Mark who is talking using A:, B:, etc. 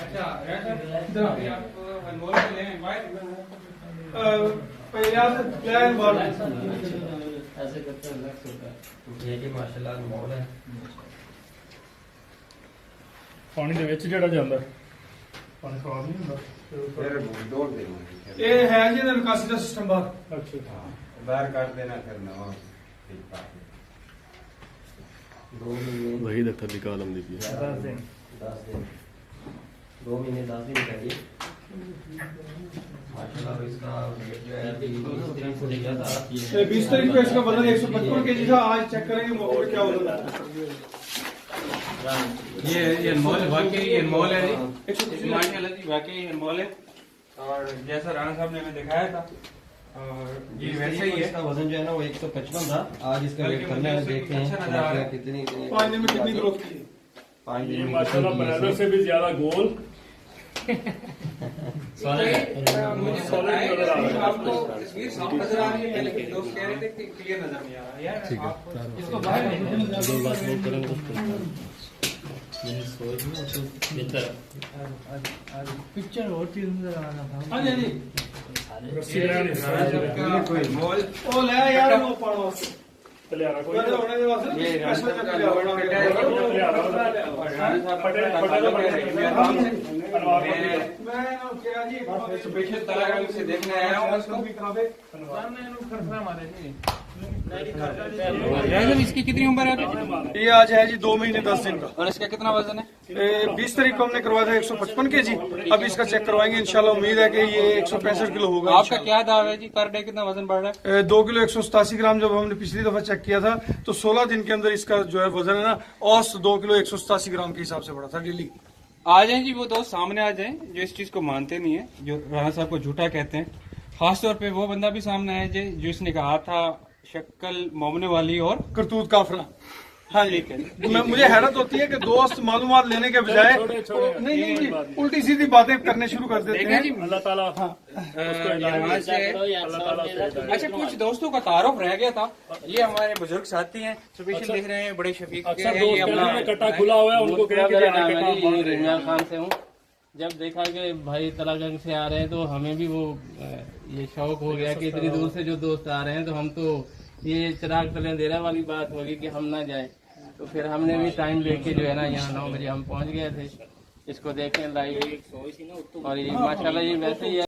A: अच्छा इधर आप अनमोल से लें प्लान बॉल
B: ऐसे करते हैं लक्स होता है ये कि माशाल्लाह अनमोल है।
C: पानी ਦੇ ਵਿੱਚ ਜਿਹੜਾ ਜਾਂਦਾ ਪਾਣੀ ਖਰਾਬ ਨਹੀਂ ਹੁੰਦਾ
D: फिर दौड़ देना
A: ये है जी ना निकासी का सिस्टम बाहर।
C: ਅੱਛਾ
D: बाहर काट देना फिर नवा ठीक पाके
B: 2 महीने
E: वही दफ्तर निकाल हम दी
B: 10 दिन 2 महीने 10 दिन चाहिए माशाल्लाह। इसका वेट जो है अभी 20 दिन से लिया था
A: 20 तारीख को इसका वजन 155 केजी था। आज चेक करेंगे मोबाइल क्या वजन है। ये अनमोल वाकई अनमोल है जी माशाल्लाह जी वाकई अनमोल है। और जैसा राणा साहब ने हमें दिखाया था और ये वैसे ही है।
B: इसका वजन जो है ना वो 155 था। आज इसका वेट करना है, देखते हैं कितनी
A: पानी में कितनी ग्रोथ की।
C: ये माशाल्लाह ब्रदर से भी ज्यादा गोल
A: मुझे सोलह नजर आ रहा है। आपको तस्वीर साफ नजर आ रही है लेकिन लोग कह रहे थे कि क्लियर नजर नहीं आ रहा यार। इसको बाहर
E: दो बात वो करेंगे
F: पिक्चर और चीज नजर आ रहा था।
A: हाँ जी
C: रस्सी रहनी
A: कोई मोल ओ ले यार वो पड़ो
C: पलियारा कोई
A: बदल होने के बाद
D: ये
A: स्पेशल
D: राणा
A: का
D: साहब का लोड कटा है
C: पलियारा
A: मैं क्या जी
D: स्पेशल तलागंग से देखने आया हूं उसको
A: भी करावे।
D: इसकी कितनी उम्र है
A: ये आज है जी 2 महीने 10 दिन का।
D: और इसका कितना वजन है?
A: 20 तारीख को हमने करवाया था 155 केजी। अब इसका चेक करवाएंगे इंशाल्लाह। उम्मीद है कि ये 165 किलो होगा।
D: आपका क्या दावा है जी पर डे कितना वजन बढ़ रहा है?
A: 2 किलो 187 ग्राम जब हमने पिछली दफा चेक किया था तो 16 दिन के अंदर इसका जो है वजन है ना औसत 2 किलो 187 ग्राम के हिसाब से बढ़ा था डेली।
D: आ जाए जी वो दोस्त सामने आ जाए जो इस चीज को मानते नहीं है, जो राणा साहब को झूठा कहते हैं। खासतौर पे वो बंदा भी सामने आया जी जो इसने कहा था शक्ल मोमने वाली और
A: करतूत काफरा। हाँ जी मुझे हैरत होती है कि दोस्त मालूमात लेने के बजाय नहीं उल्टी सीधी बातें करने शुरू कर देते हैं।
C: अल्लाह ताला
D: यहाँ से अच्छा कुछ दोस्तों का तारुफ रह गया था। ये हमारे बुजुर्ग साथी हैं, स्पेशल देख रहे हैं, बड़े शफीक के
C: अक्सर
D: हैं।
C: दोस्त
D: ये
C: कहते
D: अपना
C: हैं कटा खुला हुआ है उनको कह के
F: रिमजान खान से हूँ। जब देखा कि भाई तलागंग से आ रहे हैं तो हमें भी वो ये शौक हो गया कि इतनी दूर से जो दोस्त आ रहे हैं तो हम तो ये चिराग तले अंधेरा वाली बात होगी कि हम ना जाए। तो फिर हमने भी टाइम लेके जो है ना यहाँ 9 बजे हम पहुँच गए थे इसको देखने लाइव। और ये माशाल्लाह ये वैसे ही है।